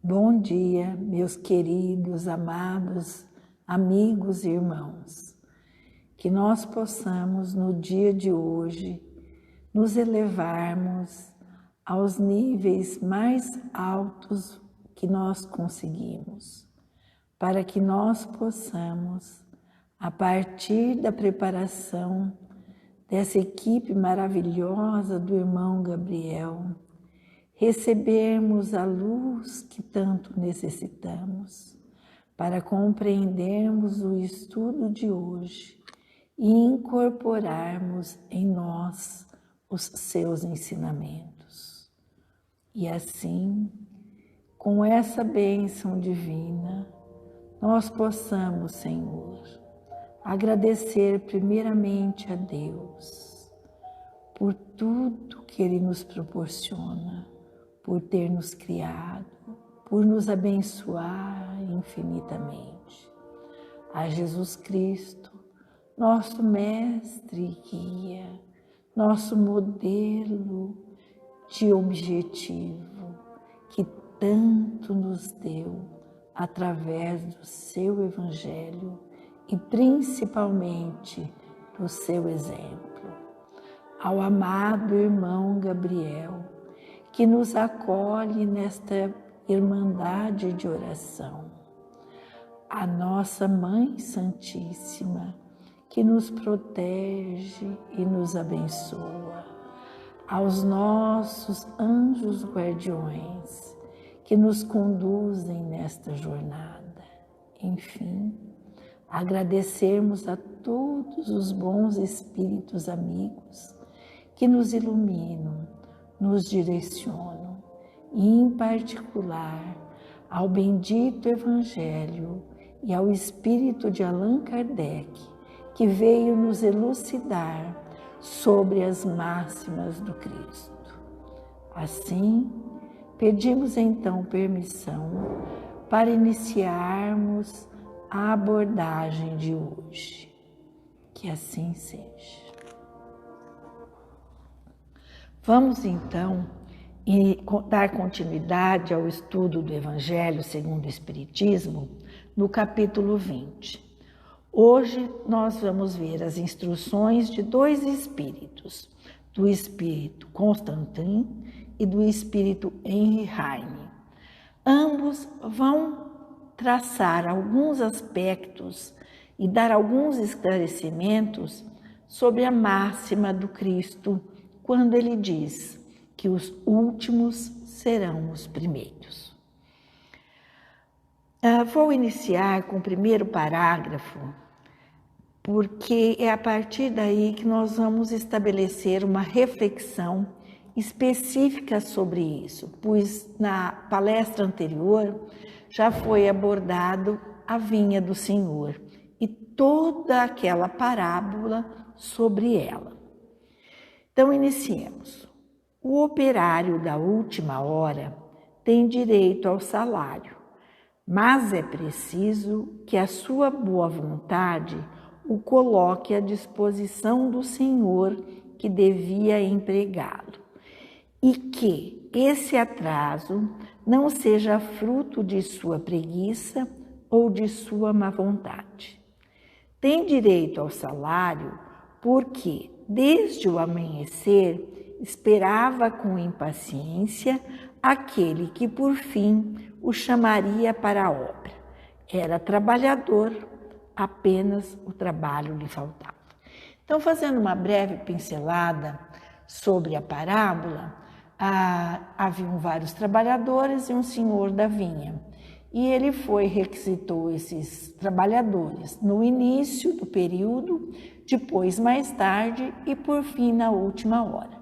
Bom dia, meus queridos, amados, amigos e irmãos. Que nós possamos, no dia de hoje, nos elevarmos aos níveis mais altos que nós conseguimos, para que nós possamos, a partir da preparação dessa equipe maravilhosa do irmão Gabriel, recebermos a luz que tanto necessitamos para compreendermos o estudo de hoje e incorporarmos em nós os seus ensinamentos. E assim, com essa bênção divina, nós possamos, Senhor, agradecer primeiramente a Deus por tudo que Ele nos proporciona, por ter nos criado, por nos abençoar infinitamente. A Jesus Cristo, nosso mestre e guia, nosso modelo de objetivo, que tanto nos deu através do seu Evangelho e principalmente do seu exemplo. Ao amado irmão Gabriel, que nos acolhe nesta irmandade de oração. A nossa Mãe Santíssima, que nos protege e nos abençoa. Aos nossos anjos guardiões, que nos conduzem nesta jornada. Enfim, agradecermos a todos os bons espíritos amigos que nos iluminam, nos direcionam, e em particular ao bendito Evangelho e ao Espírito de Allan Kardec, que veio nos elucidar sobre as máximas do Cristo. Assim, pedimos então permissão para iniciarmos a abordagem de hoje. Que assim seja. Vamos então dar continuidade ao estudo do Evangelho segundo o Espiritismo no capítulo 20. Hoje nós vamos ver as instruções de dois espíritos, do espírito Constantin e do espírito Henry Heine. Ambos vão traçar alguns aspectos e dar alguns esclarecimentos sobre a máxima do Cristo, quando ele diz que os últimos serão os primeiros. Vou iniciar com o primeiro parágrafo, porque é a partir daí que nós vamos estabelecer uma reflexão específica sobre isso, pois na palestra anterior já foi abordado a vinha do Senhor e toda aquela parábola sobre ela. Então, iniciemos. O operário da última hora tem direito ao salário, mas é preciso que a sua boa vontade o coloque à disposição do Senhor que devia empregá-lo, e que esse atraso não seja fruto de sua preguiça ou de sua má vontade. Tem direito ao salário porque, desde o amanhecer, esperava com impaciência aquele que, por fim, o chamaria para a obra. Era trabalhador, apenas o trabalho lhe faltava. Então, fazendo uma breve pincelada sobre a parábola, haviam vários trabalhadores e um senhor da vinha. E ele requisitou esses trabalhadores no início do período, depois mais tarde e por fim na última hora.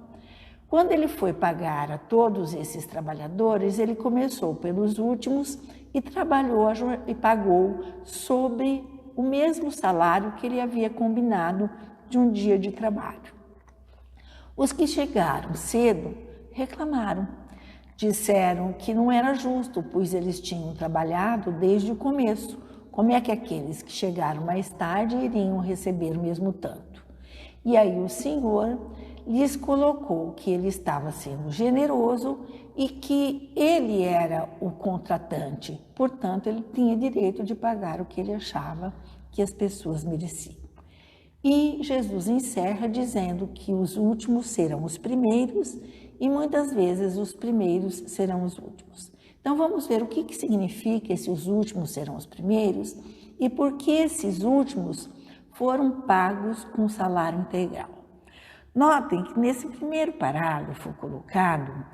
Quando ele foi pagar a todos esses trabalhadores, ele começou pelos últimos e pagou sobre o mesmo salário que ele havia combinado de um dia de trabalho. Os que chegaram cedo reclamaram. Disseram que não era justo, pois eles tinham trabalhado desde o começo. Como é que aqueles que chegaram mais tarde iriam receber o mesmo tanto? E aí o Senhor lhes colocou que ele estava sendo generoso e que ele era o contratante, portanto, ele tinha direito de pagar o que ele achava que as pessoas mereciam. E Jesus encerra dizendo que os últimos serão os primeiros e muitas vezes os primeiros serão os últimos. Então vamos ver o que significa esses últimos serão os primeiros e por que esses últimos foram pagos com salário integral. Notem que nesse primeiro parágrafo colocado,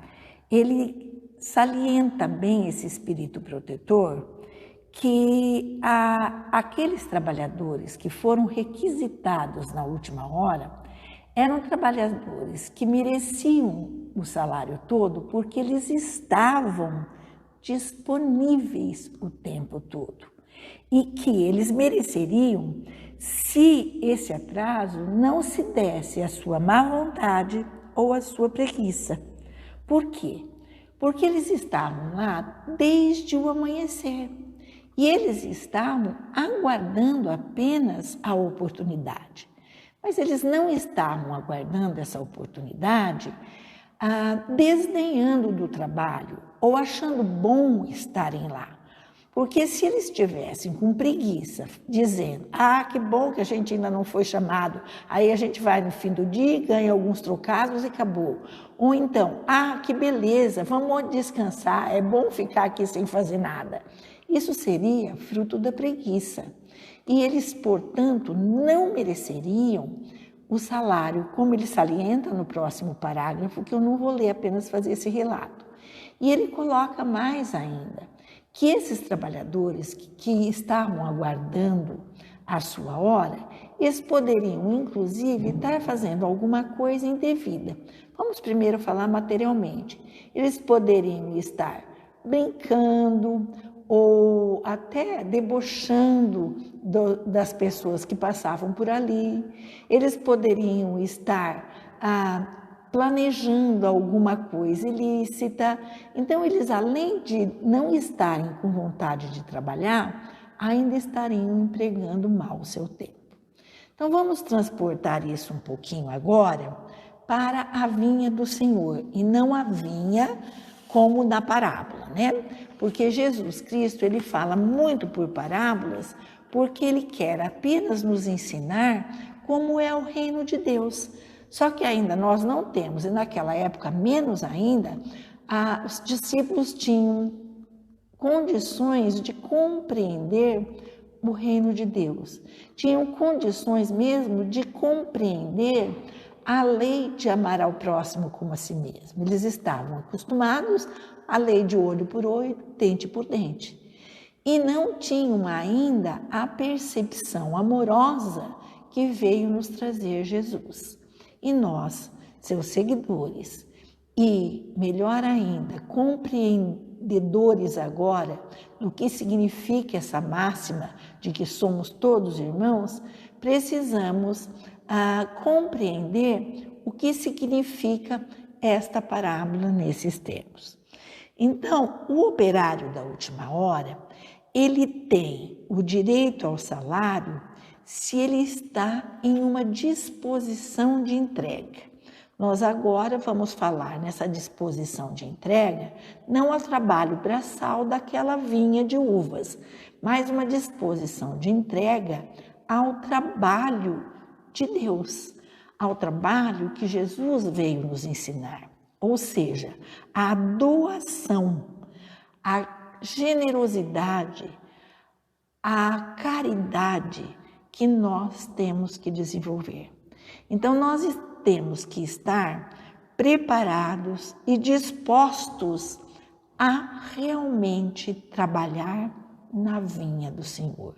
ele salienta bem esse espírito protetor, que aqueles trabalhadores que foram requisitados na última hora eram trabalhadores que mereciam o salário todo porque eles estavam disponíveis o tempo todo e que eles mereceriam se esse atraso não se desse à sua má vontade ou à sua preguiça. Por quê? Porque eles estavam lá desde o amanhecer e eles estavam aguardando apenas a oportunidade. Mas eles não estavam aguardando essa oportunidade desdenhando do trabalho ou achando bom estarem lá. Porque se eles estivessem com preguiça, dizendo, que bom que a gente ainda não foi chamado, aí a gente vai no fim do dia, ganha alguns trocados e acabou. Ou então, que beleza, vamos descansar, é bom ficar aqui sem fazer nada. Isso seria fruto da preguiça. E eles, portanto, não mereceriam o salário, como ele salienta no próximo parágrafo, que eu não vou ler, apenas fazer esse relato. E ele coloca mais ainda, que esses trabalhadores que estavam aguardando a sua hora, eles poderiam, inclusive, estar fazendo alguma coisa indevida. Vamos primeiro falar materialmente. Eles poderiam estar brincando ou até debochando das pessoas que passavam por ali. Eles poderiam estar planejando alguma coisa ilícita. Então, eles, além de não estarem com vontade de trabalhar, ainda estariam empregando mal o seu tempo. Então, vamos transportar isso um pouquinho agora para a vinha do Senhor, e não a vinha como na parábola, né? Porque Jesus Cristo, ele fala muito por parábolas, porque ele quer apenas nos ensinar como é o reino de Deus. Só que ainda nós não temos, e naquela época menos ainda, os discípulos tinham condições de compreender o reino de Deus. Tinham condições mesmo de compreender a lei de amar ao próximo como a si mesmo. Eles estavam acostumados à lei de olho por olho, dente por dente. E não tinham ainda a percepção amorosa que veio nos trazer Jesus. E nós, seus seguidores, e melhor ainda, compreendedores agora do que significa essa máxima de que somos todos irmãos, precisamos compreender o que significa esta parábola nesses termos. Então, o operário da última hora, ele tem o direito ao salário se ele está em uma disposição de entrega. Nós agora vamos falar nessa disposição de entrega, não ao trabalho braçal daquela vinha de uvas, mas uma disposição de entrega ao trabalho de Deus, ao trabalho que Jesus veio nos ensinar. Ou seja, a doação, a generosidade, a caridade que nós temos que desenvolver. Então, nós temos que estar preparados e dispostos a realmente trabalhar na vinha do Senhor.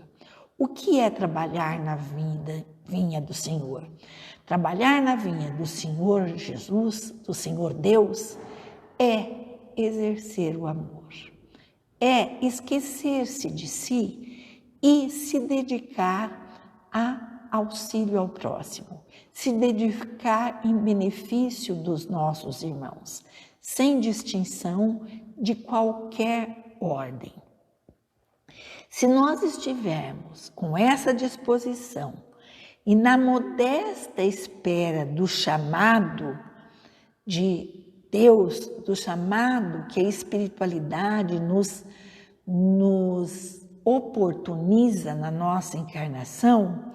O que é trabalhar na vinha do Senhor? Trabalhar na vinha do Senhor Jesus, do Senhor Deus, é exercer o amor, é esquecer-se de si e se dedicar a auxílio ao próximo, se dedicar em benefício dos nossos irmãos, sem distinção de qualquer ordem. Se nós estivermos com essa disposição e na modesta espera do chamado de Deus, do chamado que a espiritualidade nos oportuniza na nossa encarnação,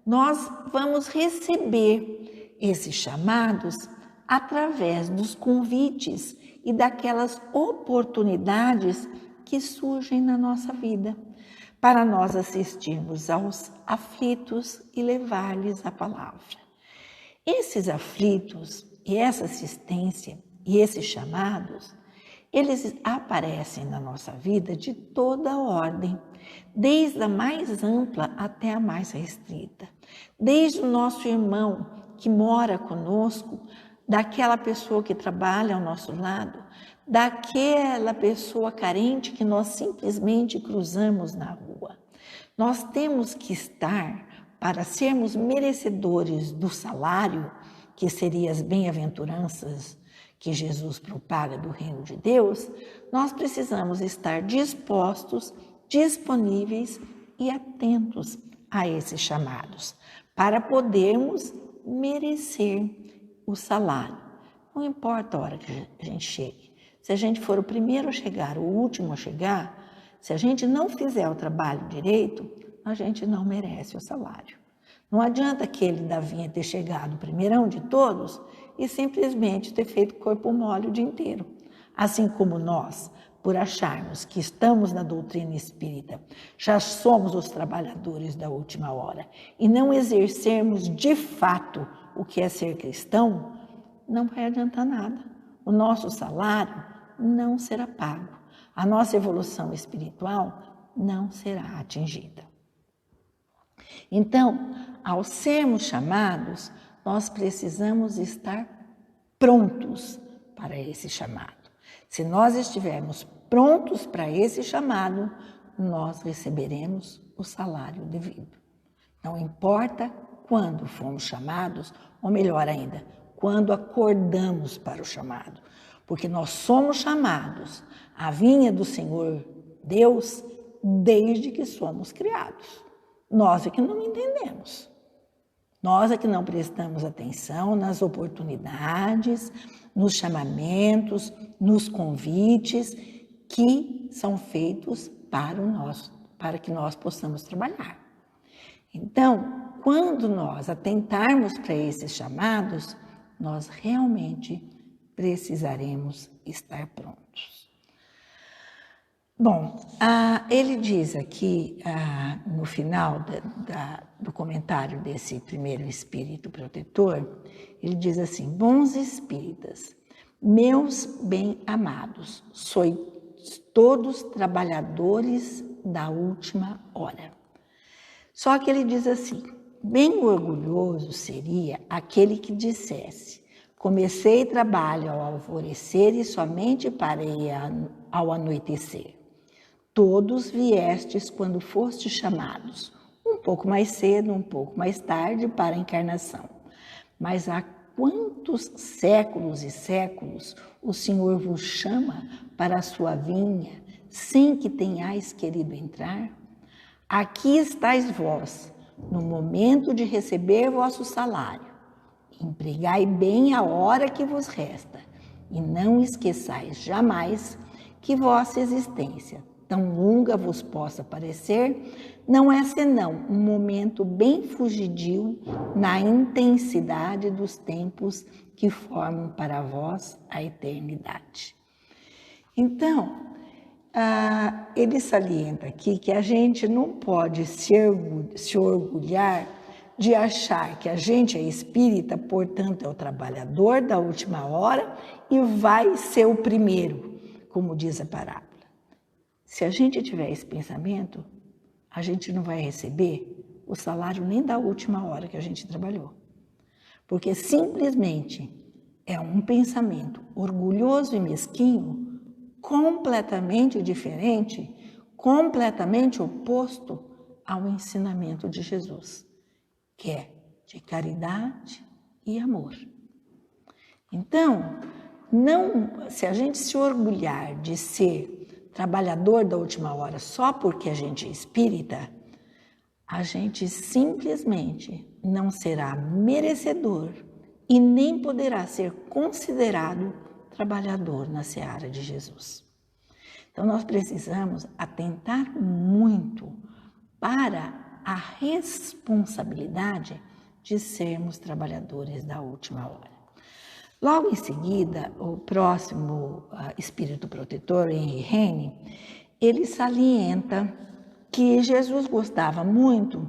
nós vamos receber esses chamados através dos convites e daquelas oportunidades que surgem na nossa vida, para nós assistirmos aos aflitos e levar-lhes a palavra. Esses aflitos e essa assistência e esses chamados, eles aparecem na nossa vida de toda ordem, desde a mais ampla até a mais restrita. Desde o nosso irmão que mora conosco, daquela pessoa que trabalha ao nosso lado, daquela pessoa carente que nós simplesmente cruzamos na rua. Nós temos que estar, para sermos merecedores do salário, que seriam as bem-aventuranças que Jesus propaga do reino de Deus, nós precisamos estar dispostos, disponíveis e atentos a esses chamados, para podermos merecer o salário. Não importa a hora que a gente chegue. Se a gente for o primeiro a chegar, o último a chegar, se a gente não fizer o trabalho direito, a gente não merece o salário. Não adianta aquele Davi ter chegado primeirão de todos e simplesmente ter feito corpo mole o dia inteiro. Assim como nós, por acharmos que estamos na doutrina espírita, já somos os trabalhadores da última hora e não exercermos de fato o que é ser cristão, não vai adiantar nada. O nosso salário não será pago. A nossa evolução espiritual não será atingida. Então, ao sermos chamados, nós precisamos estar prontos para esse chamado. Se nós estivermos prontos para esse chamado, nós receberemos o salário devido. Não importa quando fomos chamados, ou melhor ainda, quando acordamos para o chamado, porque nós somos chamados à vinha do Senhor Deus desde que somos criados. Nós é que não entendemos. Nós é que não prestamos atenção nas oportunidades, nos chamamentos, nos convites que são feitos para que nós possamos trabalhar. Então, quando nós atentarmos para esses chamados, nós realmente precisaremos estar prontos. Bom, ele diz aqui, no final do comentário desse primeiro espírito protetor, ele diz assim: bons espíritas, meus bem-amados, sois todos trabalhadores da última hora. Só que ele diz assim: bem orgulhoso seria aquele que dissesse: comecei trabalho ao alvorecer e somente parei ao anoitecer. Todos viestes quando fostes chamados, um pouco mais cedo, um pouco mais tarde para a encarnação. Mas há quantos séculos e séculos o Senhor vos chama para a sua vinha, sem que tenhais querido entrar? Aqui estáis vós, no momento de receber vosso salário. Empregai bem a hora que vos resta, e não esqueçais jamais que vossa existência, tão longa vos possa parecer, não é senão um momento bem fugidio na intensidade dos tempos que formam para vós a eternidade. Então, ele salienta aqui que a gente não pode se orgulhar de achar que a gente é espírita, portanto é o trabalhador da última hora e vai ser o primeiro, como diz a parábola. Se a gente tiver esse pensamento, a gente não vai receber o salário nem da última hora que a gente trabalhou. Porque simplesmente é um pensamento orgulhoso e mesquinho, completamente diferente, completamente oposto ao ensinamento de Jesus, que é de caridade e amor. Então, se a gente se orgulhar de ser trabalhador da última hora só porque a gente é espírita, a gente simplesmente não será merecedor e nem poderá ser considerado trabalhador na seara de Jesus. Então, nós precisamos atentar muito para a responsabilidade de sermos trabalhadores da última hora. Logo em seguida, o próximo espírito protetor, Henry Heine, ele salienta que Jesus gostava muito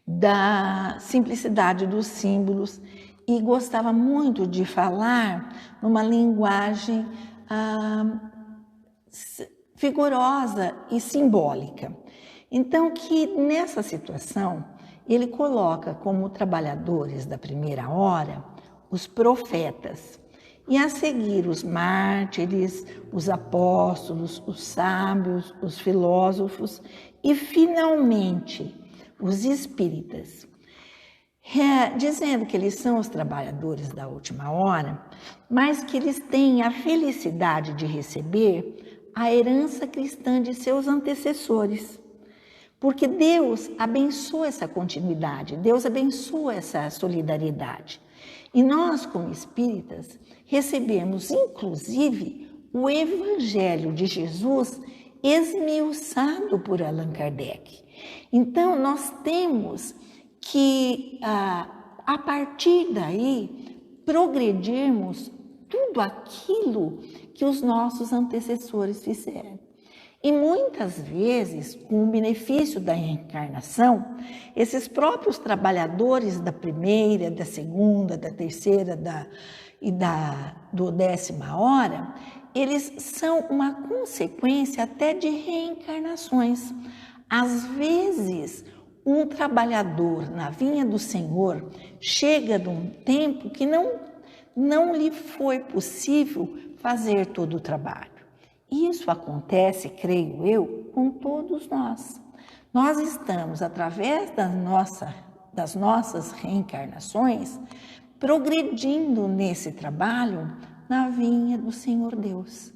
da simplicidade dos símbolos e gostava muito de falar numa linguagem vigorosa e simbólica. Então, que nessa situação, ele coloca como trabalhadores da primeira hora os profetas, e a seguir os mártires, os apóstolos, os sábios, os filósofos e, finalmente, os espíritas, dizendo que eles são os trabalhadores da última hora, mas que eles têm a felicidade de receber a herança cristã de seus antecessores. Porque Deus abençoa essa continuidade, Deus abençoa essa solidariedade. E nós, como espíritas, recebemos, inclusive, o Evangelho de Jesus esmiuçado por Allan Kardec. Então, nós temos que, a partir daí, progredirmos tudo aquilo que os nossos antecessores fizeram. E muitas vezes, com o benefício da reencarnação, esses próprios trabalhadores da primeira, da segunda, da terceira e do 10ª hora, eles são uma consequência até de reencarnações. Às vezes, um trabalhador na vinha do Senhor chega num tempo que não lhe foi possível fazer todo o trabalho. Isso acontece, creio eu, com todos nós. Nós estamos, através das nossas reencarnações, progredindo nesse trabalho na vinha do Senhor Deus.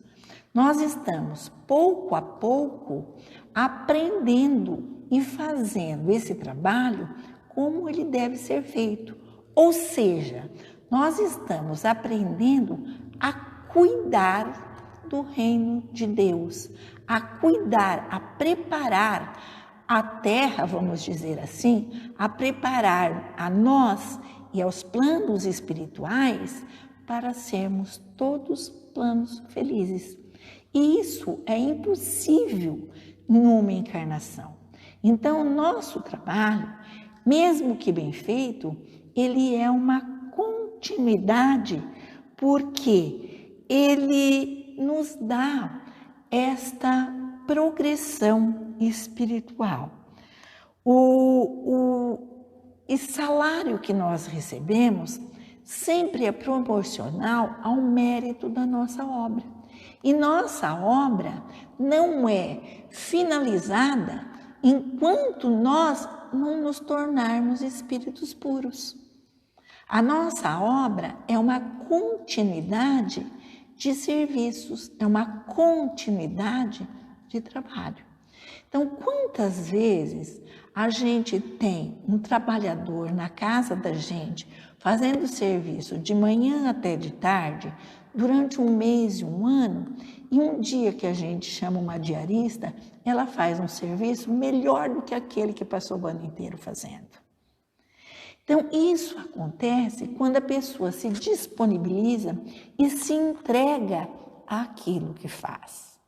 Nós estamos, pouco a pouco, aprendendo e fazendo esse trabalho como ele deve ser feito. Ou seja, nós estamos aprendendo a cuidar do reino de Deus, a cuidar, a preparar a terra, vamos dizer assim, a preparar a nós e aos planos espirituais para sermos todos planos felizes. E isso é impossível numa encarnação. Então, o nosso trabalho, mesmo que bem feito, ele é uma continuidade, porque ele nos dá esta progressão espiritual. O salário que nós recebemos sempre é proporcional ao mérito da nossa obra. E nossa obra não é finalizada enquanto nós não nos tornarmos espíritos puros. A nossa obra é uma continuidade de serviços, é uma continuidade de trabalho. Então, quantas vezes a gente tem um trabalhador na casa da gente fazendo serviço de manhã até de tarde, durante um mês e um ano, e um dia que a gente chama uma diarista, ela faz um serviço melhor do que aquele que passou o ano inteiro fazendo. Então, isso acontece quando a pessoa se disponibiliza e se entrega àquilo que faz.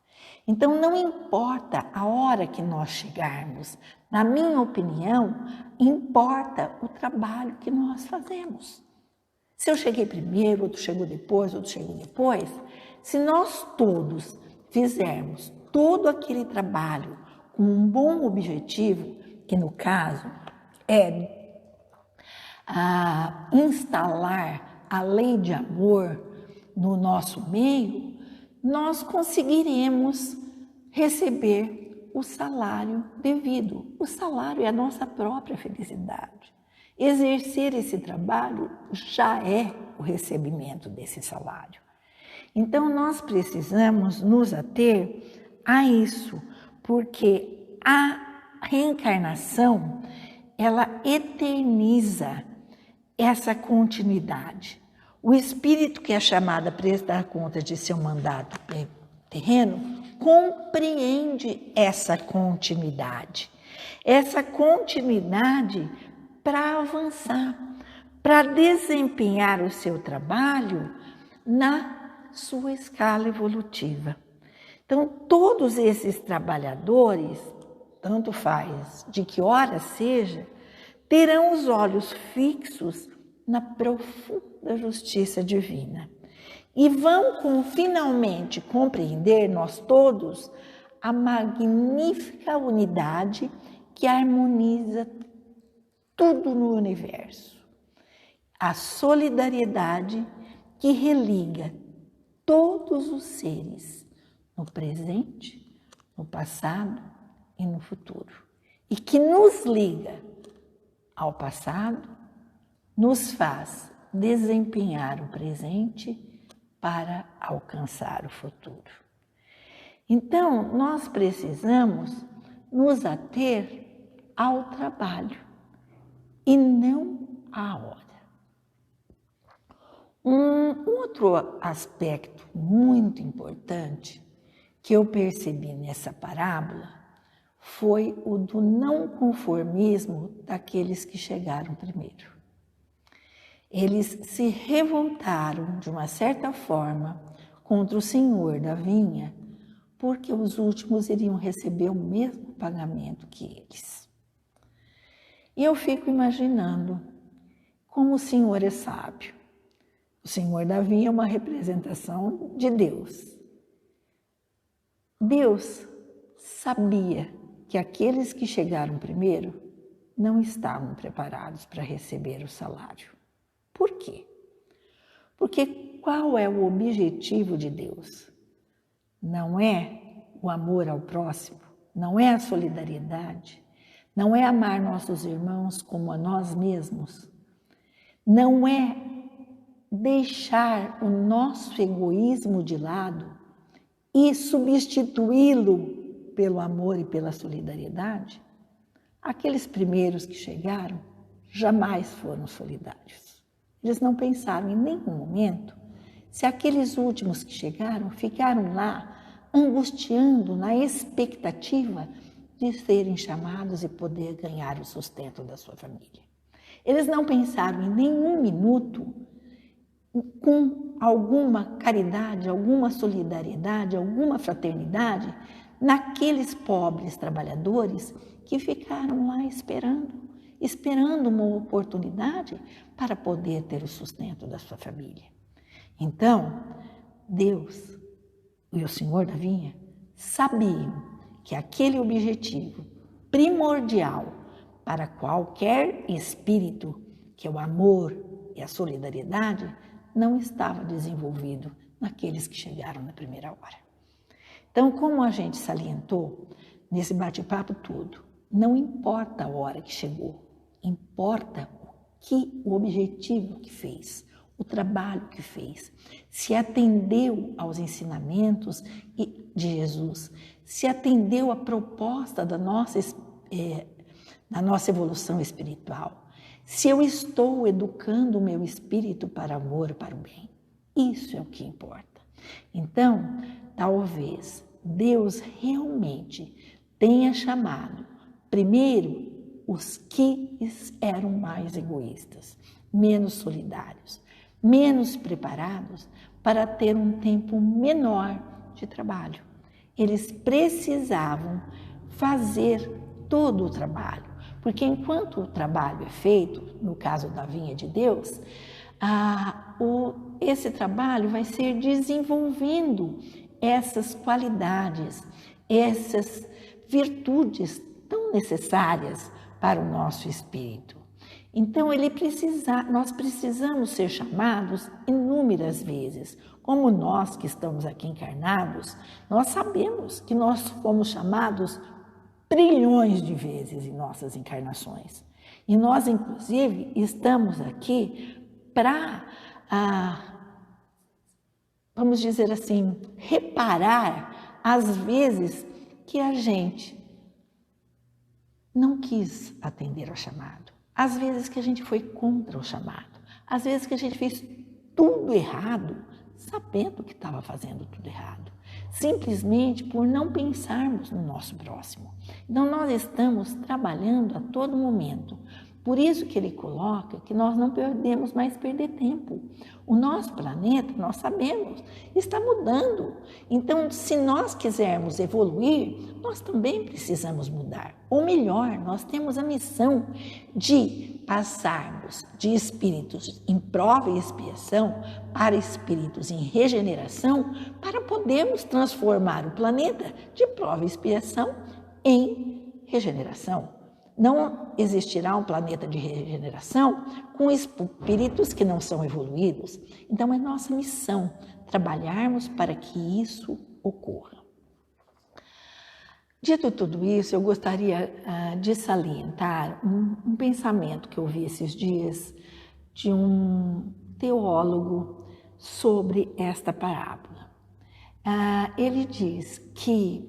Então, não importa a hora que nós chegarmos, na minha opinião, importa o trabalho que nós fazemos. Se eu cheguei primeiro, outro chegou depois, se nós todos fizermos todo aquele trabalho com um bom objetivo, que no caso é instalar a lei de amor no nosso meio, nós conseguiremos receber o salário devido. O salário é a nossa própria felicidade. Exercer esse trabalho já é o recebimento desse salário. Então, nós precisamos nos ater a isso, porque a reencarnação, ela eterniza essa continuidade. O espírito que é chamado a prestar conta de seu mandato terreno compreende essa continuidade para avançar, para desempenhar o seu trabalho na sua escala evolutiva. Então, todos esses trabalhadores, tanto faz de que hora seja, terão os olhos fixos na profunda justiça divina e vão finalmente compreender, nós todos, a magnífica unidade que harmoniza tudo no universo, a solidariedade que religa todos os seres no presente, no passado e no futuro, e que nos liga ao passado, nos faz desempenhar o presente para alcançar o futuro. Então, nós precisamos nos ater ao trabalho e não à hora. Um outro aspecto muito importante que eu percebi nessa parábola foi o do não conformismo daqueles que chegaram primeiro. Eles se revoltaram, de uma certa forma, contra o senhor da vinha, porque os últimos iriam receber o mesmo pagamento que eles. E eu fico imaginando como o Senhor é sábio. O senhor da vinha é uma representação de Deus. Deus sabia que aqueles que chegaram primeiro não estavam preparados para receber o salário. Por quê? Porque qual é o objetivo de Deus? Não é o amor ao próximo, não é a solidariedade, não é amar nossos irmãos como a nós mesmos, não é deixar o nosso egoísmo de lado e substituí-lo pelo amor e pela solidariedade. Aqueles primeiros que chegaram jamais foram solidários. Eles não pensaram em nenhum momento se aqueles últimos que chegaram ficaram lá angustiando na expectativa de serem chamados e poder ganhar o sustento da sua família. Eles não pensaram em nenhum minuto com alguma caridade, alguma solidariedade, alguma fraternidade naqueles pobres trabalhadores que ficaram lá esperando uma oportunidade para poder ter o sustento da sua família. Então, Deus e o Senhor da vinha sabiam que aquele objetivo primordial para qualquer espírito, que é o amor e a solidariedade, não estava desenvolvido naqueles que chegaram na primeira hora. Então, como a gente salientou nesse bate-papo todo, não importa a hora que chegou, importa o objetivo que fez, o trabalho que fez, se atendeu aos ensinamentos de Jesus, se atendeu à proposta da nossa evolução espiritual, se eu estou educando o meu espírito para o amor, para o bem. Isso é o que importa. Então, talvez Deus realmente tenha chamado primeiro os que eram mais egoístas, menos solidários, menos preparados para ter um tempo menor de trabalho. Eles precisavam fazer todo o trabalho, porque enquanto o trabalho é feito, no caso da vinha de Deus, esse trabalho vai ser desenvolvendo essas qualidades, essas virtudes tão necessárias para o nosso espírito. Então, nós precisamos ser chamados inúmeras vezes. Como nós que estamos aqui encarnados, nós sabemos que nós fomos chamados trilhões de vezes em nossas encarnações. E nós, inclusive, estamos aqui para, vamos dizer assim, reparar as vezes que a gente não quis atender ao chamado, às vezes que a gente foi contra o chamado, às vezes que a gente fez tudo errado, sabendo que estava fazendo tudo errado, simplesmente por não pensarmos no nosso próximo. Então, nós estamos trabalhando a todo momento. Por isso que ele coloca que nós não podemos mais perder tempo. O nosso planeta, nós sabemos, está mudando. Então, se nós quisermos evoluir, nós também precisamos mudar. Ou melhor, nós temos a missão de passarmos de espíritos em prova e expiação para espíritos em regeneração, para podermos transformar o planeta de prova e expiação em regeneração. Não existirá um planeta de regeneração com espíritos que não são evoluídos. Então, é nossa missão trabalharmos para que isso ocorra. Dito tudo isso, eu gostaria de salientar um pensamento que eu vi esses dias de um teólogo sobre esta parábola. Ele diz que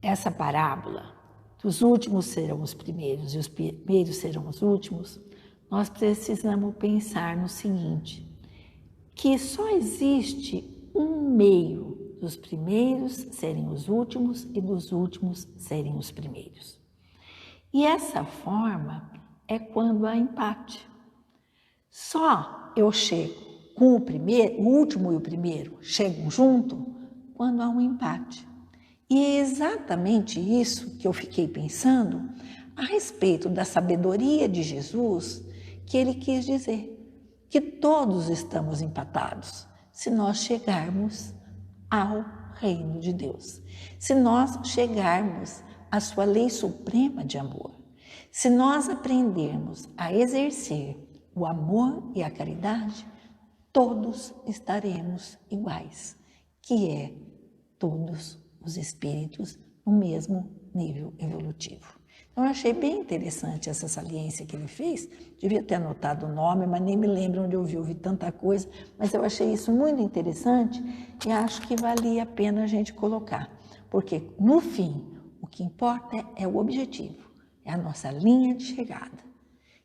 essa parábola, os últimos serão os primeiros e os primeiros serão os últimos, nós precisamos pensar no seguinte, que só existe um meio dos primeiros serem os últimos e dos últimos serem os primeiros. E essa forma é quando há empate. Só eu chego com o último e o primeiro chegam junto quando há um empate. E é exatamente isso que eu fiquei pensando a respeito da sabedoria de Jesus, que ele quis dizer, que todos estamos empatados se nós chegarmos ao reino de Deus, se nós chegarmos à sua lei suprema de amor, se nós aprendermos a exercer o amor e a caridade, todos estaremos iguais, que é todos os espíritos no mesmo nível evolutivo. Então, eu achei bem interessante essa saliência que ele fez. Devia ter anotado o nome, mas nem me lembro onde eu ouvi tanta coisa, mas eu achei isso muito interessante e acho que valia a pena a gente colocar, porque, no fim, o que importa é o objetivo, é a nossa linha de chegada,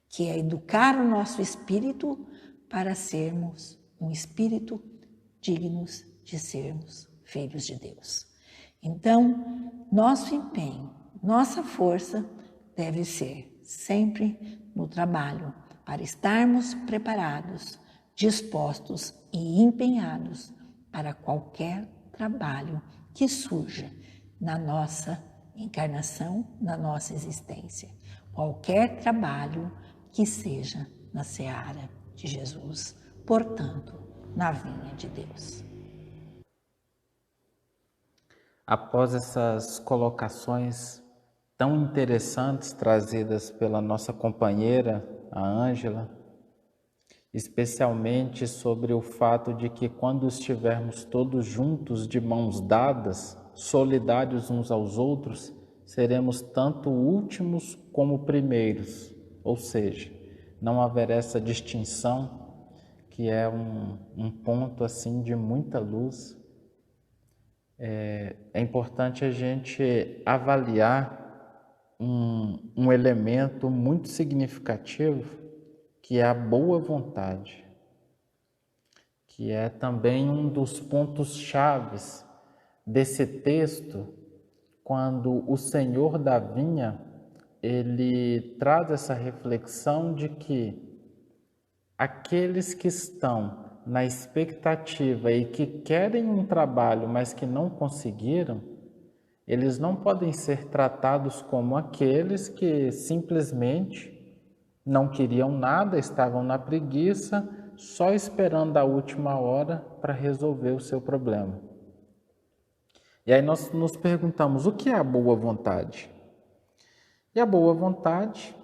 que é educar o nosso espírito para sermos um espírito dignos de sermos filhos de Deus. Então, nosso empenho, nossa força deve ser sempre no trabalho, para estarmos preparados, dispostos e empenhados para qualquer trabalho que surja na nossa encarnação, na nossa existência. Qualquer trabalho que seja na seara de Jesus, portanto, na vinha de Deus. Após essas colocações tão interessantes trazidas pela nossa companheira, a Ângela, especialmente sobre o fato de que quando estivermos todos juntos de mãos dadas, solidários uns aos outros, seremos tanto últimos como primeiros, ou seja, não haverá essa distinção, que é um ponto assim de muita luz. É importante a gente avaliar um elemento muito significativo, que é a boa vontade, que é também um dos pontos chaves desse texto, quando o Senhor da vinha, ele traz essa reflexão de que aqueles que estão na expectativa e que querem um trabalho, mas que não conseguiram, eles não podem ser tratados como aqueles que simplesmente não queriam nada, estavam na preguiça, só esperando a última hora para resolver o seu problema. E aí nós nos perguntamos, o que é a boa vontade? E a boa vontade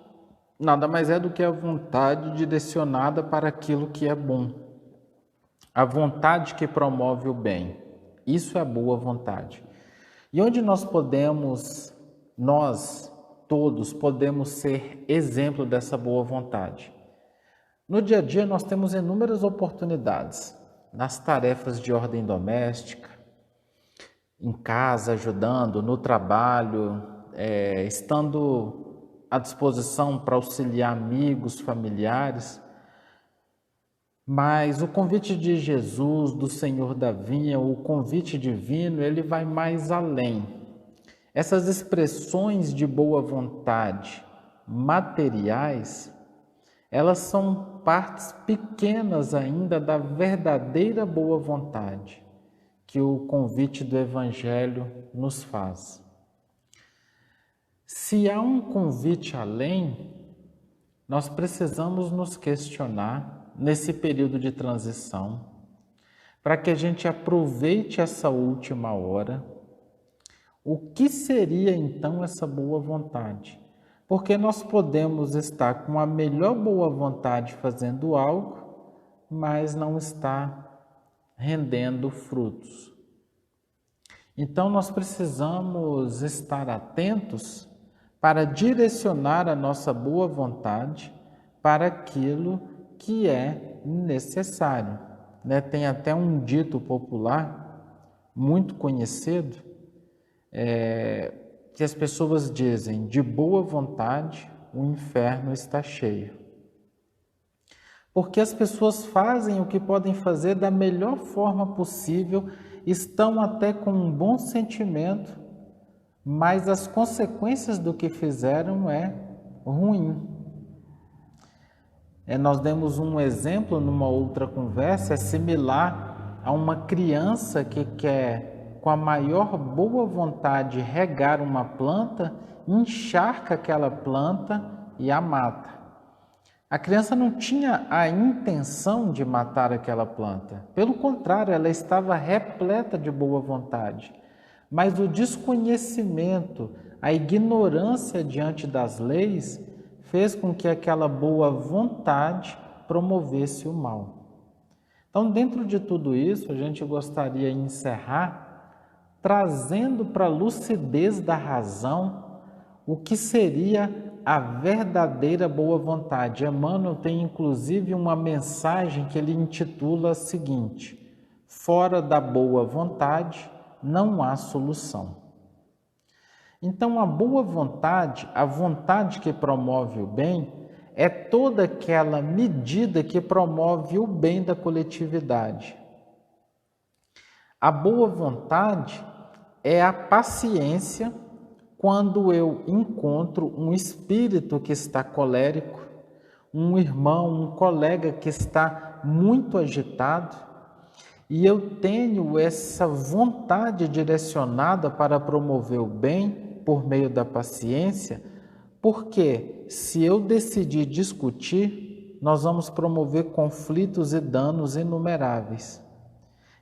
nada mais é do que a vontade direcionada para aquilo que é bom. A vontade que promove o bem. Isso é a boa vontade. E onde nós todos podemos ser exemplo dessa boa vontade? No dia a dia nós temos inúmeras oportunidades, nas tarefas de ordem doméstica, em casa ajudando, no trabalho, estando à disposição para auxiliar amigos, familiares, Mas o convite de Jesus, do Senhor da Vinha, o convite divino, ele vai mais além. Essas expressões de boa vontade materiais, elas são partes pequenas ainda da verdadeira boa vontade que o convite do Evangelho nos faz. Se há um convite além, nós precisamos nos questionar nesse período de transição, para que a gente aproveite essa última hora. O que seria então essa boa vontade? Porque nós podemos estar com a melhor boa vontade fazendo algo, mas não está rendendo frutos. Então nós precisamos estar atentos para direcionar a nossa boa vontade para aquilo que é necessário. Tem até um dito popular muito conhecido, que as pessoas dizem: de boa vontade o inferno está cheio. Porque as pessoas fazem o que podem fazer da melhor forma possível, estão até com um bom sentimento, mas as consequências do que fizeram é ruim. Nós demos um exemplo numa outra conversa, é similar a uma criança que quer, com a maior boa vontade, regar uma planta, encharca aquela planta e a mata. A criança não tinha a intenção de matar aquela planta. Pelo contrário, ela estava repleta de boa vontade. Mas o desconhecimento, a ignorância diante das leis, fez com que aquela boa vontade promovesse o mal. Então, dentro de tudo isso, a gente gostaria de encerrar trazendo para a lucidez da razão o que seria a verdadeira boa vontade. Emmanuel tem inclusive uma mensagem que ele intitula a seguinte: fora da boa vontade não há solução. Então, a boa vontade, a vontade que promove o bem, é toda aquela medida que promove o bem da coletividade. A boa vontade é a paciência quando eu encontro um espírito que está colérico, um irmão, um colega que está muito agitado, e eu tenho essa vontade direcionada para promover o bem por meio da paciência, porque se eu decidir discutir, nós vamos promover conflitos e danos inumeráveis.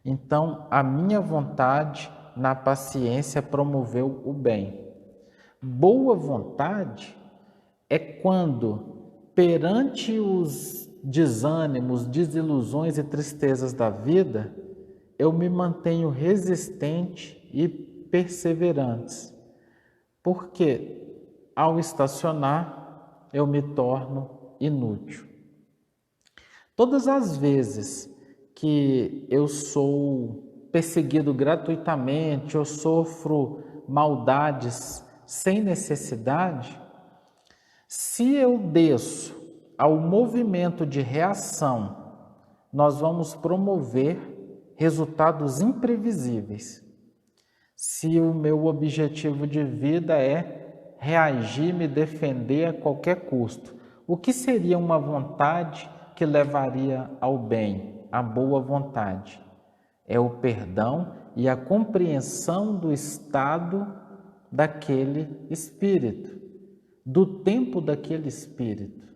Então, a minha vontade na paciência promoveu o bem. Boa vontade é quando, perante os desânimos, desilusões e tristezas da vida, eu me mantenho resistente e perseverante. Porque ao estacionar, eu me torno inútil. Todas as vezes que eu sou perseguido gratuitamente, eu sofro maldades sem necessidade, se eu desço ao movimento de reação, nós vamos promover resultados imprevisíveis. Se o meu objetivo de vida é reagir, me defender a qualquer custo, o que seria uma vontade que levaria ao bem, à boa vontade? É o perdão e a compreensão do estado daquele espírito, do tempo daquele espírito,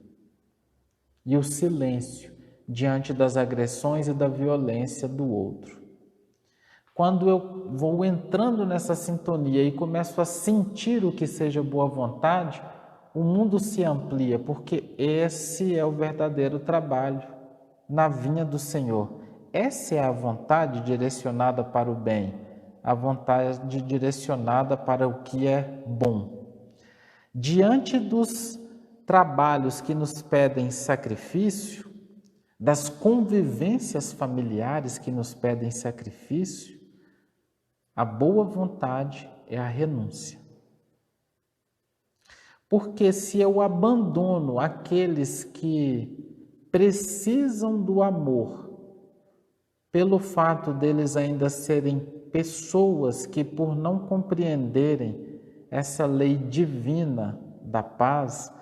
e o silêncio diante das agressões e da violência do outro. Quando eu vou entrando nessa sintonia e começo a sentir o que seja boa vontade, o mundo se amplia, porque esse é o verdadeiro trabalho na vinha do Senhor. Essa é a vontade direcionada para o bem, a vontade direcionada para o que é bom. Diante dos trabalhos que nos pedem sacrifício, das convivências familiares que nos pedem sacrifício, a boa vontade é a renúncia. Porque se eu abandono aqueles que precisam do amor, pelo fato deles ainda serem pessoas que, por não compreenderem essa lei divina da paz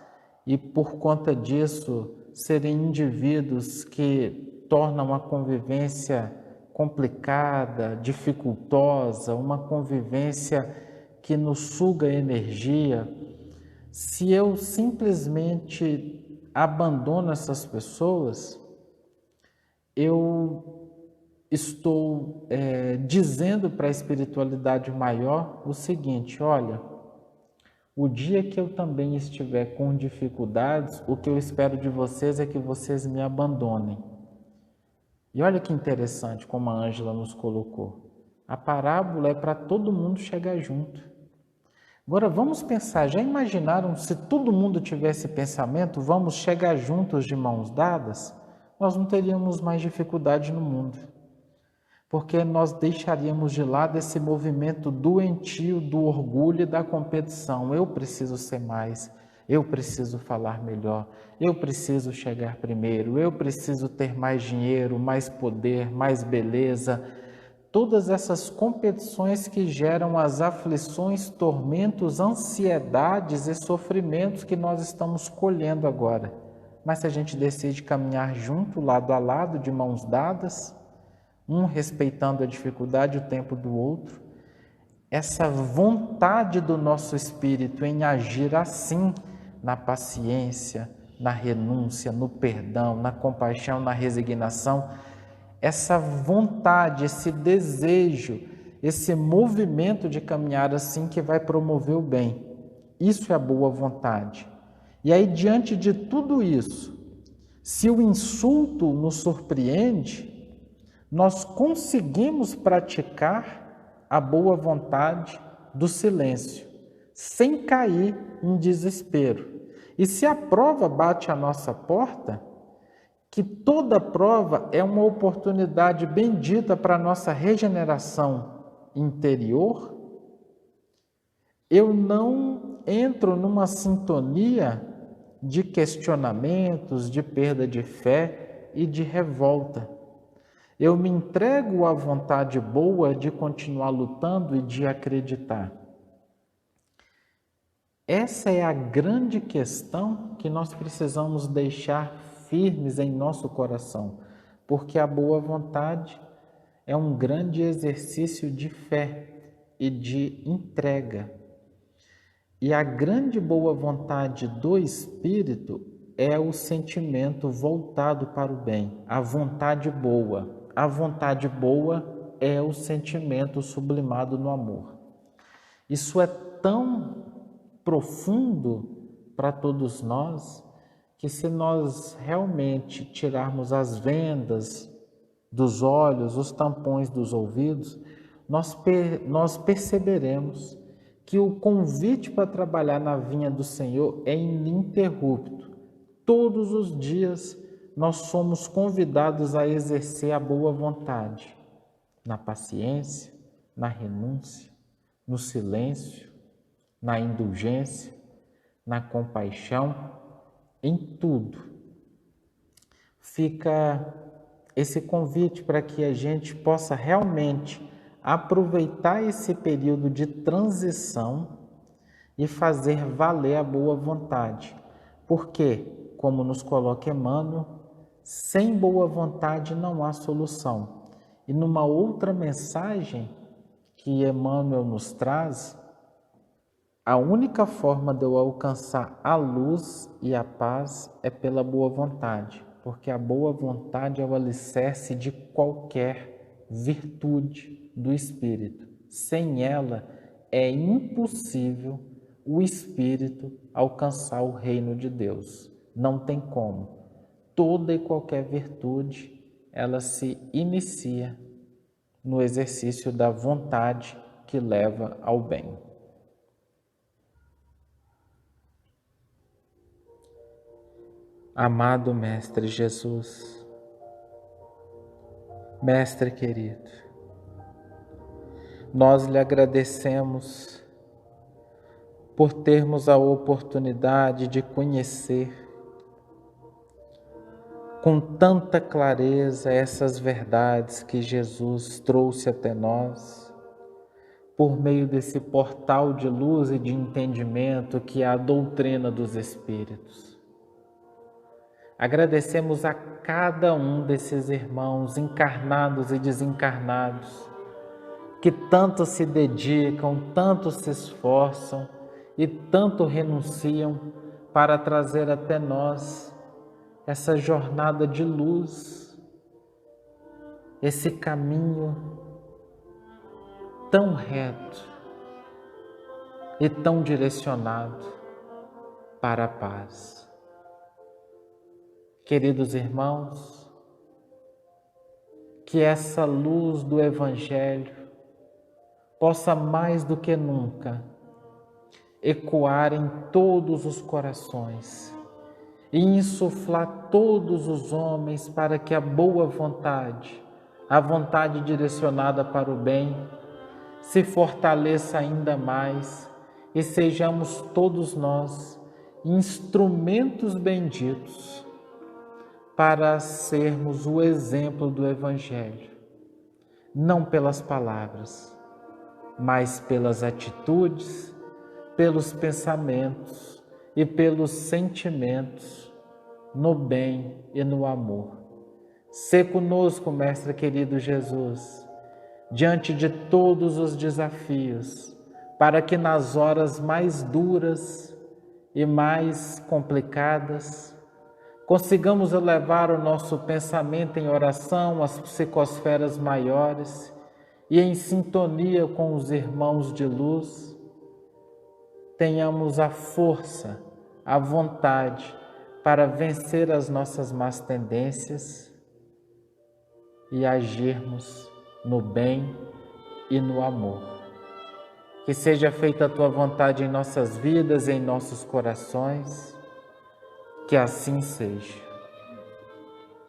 e por conta disso serem indivíduos que tornam a convivência complicada, dificultosa, uma convivência que nos suga energia, se eu simplesmente abandono essas pessoas, eu estou dizendo para a espiritualidade maior o seguinte: olha, o dia que eu também estiver com dificuldades, o que eu espero de vocês é que vocês me abandonem. E olha que interessante como a Ângela nos colocou. A parábola é para todo mundo chegar junto. Agora vamos pensar, já imaginaram se todo mundo tivesse pensamento, vamos chegar juntos de mãos dadas? Nós não teríamos mais dificuldade no mundo. Porque nós deixaríamos de lado esse movimento doentio do orgulho e da competição. Eu preciso ser mais, eu preciso falar melhor, eu preciso chegar primeiro, eu preciso ter mais dinheiro, mais poder, mais beleza. Todas essas competições que geram as aflições, tormentos, ansiedades e sofrimentos que nós estamos colhendo agora. Mas se a gente decide caminhar junto, lado a lado, de mãos dadas, um respeitando a dificuldade e o tempo do outro, essa vontade do nosso espírito em agir assim, na paciência, na renúncia, no perdão, na compaixão, na resignação, essa vontade, esse desejo, esse movimento de caminhar assim que vai promover o bem. Isso é a boa vontade. E aí, diante de tudo isso, se o insulto nos surpreende, nós conseguimos praticar a boa vontade do silêncio, sem cair em desespero. E se a prova bate à nossa porta, que toda prova é uma oportunidade bendita para a nossa regeneração interior, eu não entro numa sintonia de questionamentos, de perda de fé e de revolta. Eu me entrego à vontade boa de continuar lutando e de acreditar. Essa é a grande questão que nós precisamos deixar firmes em nosso coração, porque a boa vontade é um grande exercício de fé e de entrega. E a grande boa vontade do Espírito é o sentimento voltado para o bem, a vontade boa. A vontade boa é o sentimento sublimado no amor. Isso é tão profundo para todos nós, que se nós realmente tirarmos as vendas dos olhos, os tampões dos ouvidos, nós perceberemos que o convite para trabalhar na vinha do Senhor é ininterrupto. Todos os dias nós somos convidados a exercer a boa vontade, na paciência, na renúncia, no silêncio, na indulgência, na compaixão, em tudo. Fica esse convite para que a gente possa realmente aproveitar esse período de transição e fazer valer a boa vontade. Porque, como nos coloca Emmanuel, sem boa vontade não há solução. E numa outra mensagem que Emmanuel nos traz, a única forma de eu alcançar a luz e a paz é pela boa vontade, porque a boa vontade é o alicerce de qualquer virtude do espírito. Sem ela, é impossível o espírito alcançar o reino de Deus. Não tem como. Toda e qualquer virtude, ela se inicia no exercício da vontade que leva ao bem. Amado Mestre Jesus, Mestre querido, nós lhe agradecemos por termos a oportunidade de conhecer com tanta clareza essas verdades que Jesus trouxe até nós, por meio desse portal de luz e de entendimento que é a doutrina dos Espíritos. Agradecemos a cada um desses irmãos encarnados e desencarnados, que tanto se dedicam, tanto se esforçam e tanto renunciam para trazer até nós essa jornada de luz, esse caminho tão reto e tão direcionado para a paz. Queridos irmãos, que essa luz do Evangelho possa mais do que nunca ecoar em todos os corações e insuflar todos os homens para que a boa vontade, a vontade direcionada para o bem, se fortaleça ainda mais e sejamos todos nós instrumentos benditos para sermos o exemplo do Evangelho, não pelas palavras, mas pelas atitudes, pelos pensamentos e pelos sentimentos, no bem e no amor. Sê conosco, Mestre querido Jesus, diante de todos os desafios, para que nas horas mais duras e mais complicadas, consigamos elevar o nosso pensamento em oração às psicosferas maiores e em sintonia com os irmãos de luz, tenhamos a força, a vontade para vencer as nossas más tendências e agirmos no bem e no amor. Que seja feita a Tua vontade em nossas vidas e em nossos corações, que assim seja.